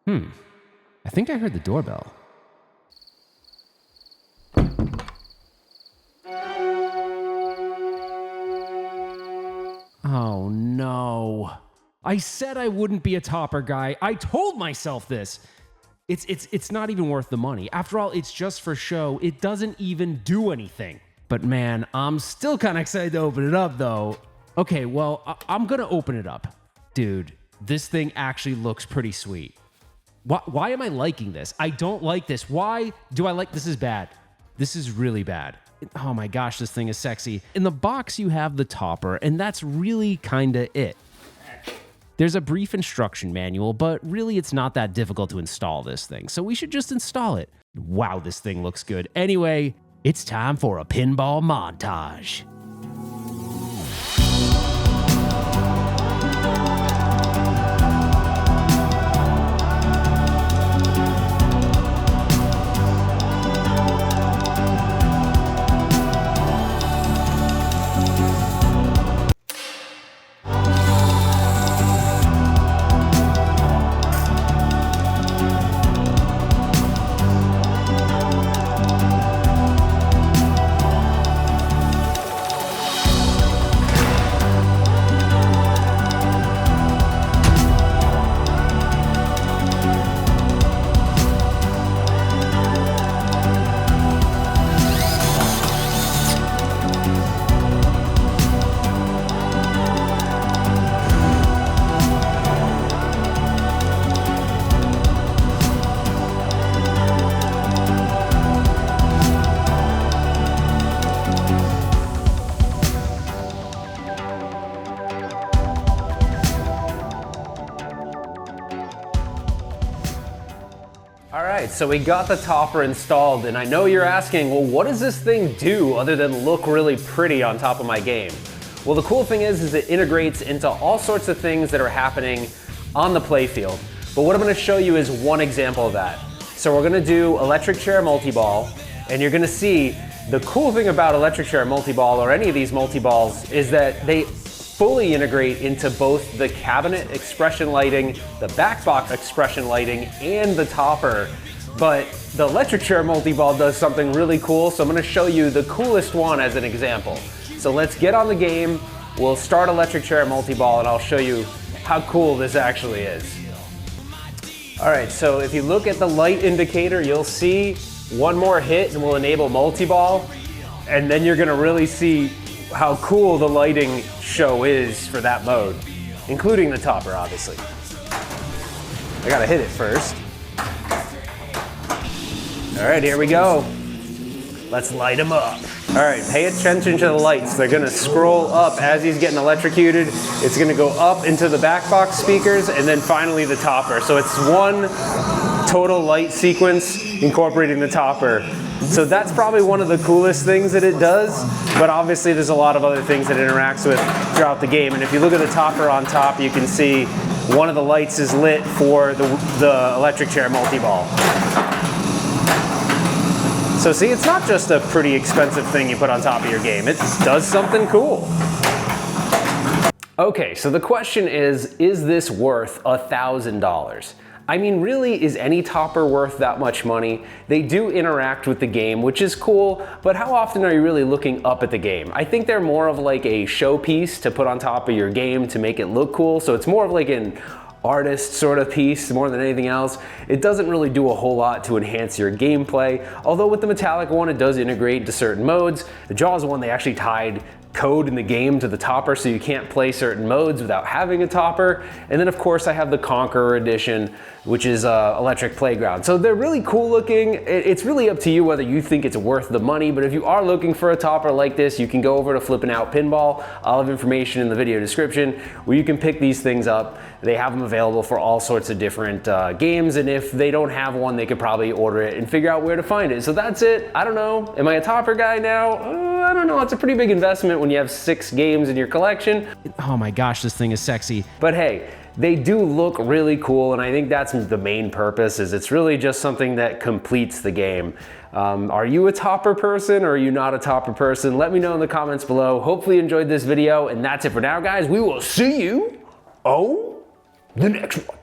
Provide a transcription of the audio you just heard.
I think I heard the doorbell. Oh no. I said I wouldn't be a topper guy. I told myself this. It's not even worth the money. After all, it's just for show. It doesn't even do anything. But man, I'm still kind of excited to open it up though. Okay, well, I'm gonna open it up. Dude, this thing actually looks pretty sweet. Why am I liking this? I don't like this. Why do I like this? Is bad. This is really bad. Oh my gosh, this thing is sexy. In the box, you have the topper, and that's really kinda it. There's a brief instruction manual, but really it's not that difficult to install this thing, so we should just install it. Wow, this thing looks good. Anyway, it's time for a pinball montage. Alright, so we got the topper installed, and I know you're asking, well, what does this thing do other than look really pretty on top of my game? Well, the cool thing is it integrates into all sorts of things that are happening on the playfield. But what I'm going to show you is one example of that. So we're going to do electric chair multi-ball, and you're going to see the cool thing about electric chair multi-ball or any of these multi-balls is that they fully integrate into both the cabinet expression lighting, the back box expression lighting, and the topper. But the electric chair multi-ball does something really cool, so I'm going to show you the coolest one as an example. So let's get on the game, we'll start electric chair multi-ball, and I'll show you how cool this actually is. Alright, so if you look at the light indicator, you'll see one more hit and we'll enable multi-ball, and then you're going to really see how cool the lighting show is for that mode, including the topper, obviously. I gotta hit it first. All right, here we go. Let's light him up. All right, pay attention to the lights. They're gonna scroll up as he's getting electrocuted. It's gonna go up into the back box speakers and then finally the topper. So it's one total light sequence incorporating the topper. So that's probably one of the coolest things that it does, but obviously there's a lot of other things that it interacts with throughout the game. And if you look at the topper on top, you can see one of the lights is lit for the electric chair multi-ball. So see, it's not just a pretty expensive thing you put on top of your game, it does something cool. Okay, so the question is this worth $1,000? I mean, really, is any topper worth that much money? They do interact with the game, which is cool, but how often are you really looking up at the game? I think they're more of like a showpiece to put on top of your game to make it look cool, so it's more of like an artist sort of piece more than anything else. It doesn't really do a whole lot to enhance your gameplay, although with the Metallica one, it does integrate into certain modes. The Jaws one, they actually tied code in the game to the topper, so you can't play certain modes without having a topper. And then of course I have the Conqueror edition, which is Electric Playground. So they're really cool looking. It's really up to you whether you think it's worth the money, but if you are looking for a topper like this, you can go over to Flippin' Out Pinball. I'll have information in the video description where you can pick these things up. They have them available for all sorts of different games, and if they don't have one, they could probably order it and figure out where to find it. So that's it. I don't know. Am I a topper guy now? I don't know. It's a pretty big investment when you have 6 games in your collection. Oh my gosh, this thing is sexy. But hey, they do look really cool, and I think that's the main purpose, is it's really just something that completes the game. Are you a topper person or are you not a topper person? Let me know in the comments below. Hopefully you enjoyed this video, and that's it for now, guys. We will see you on the next one.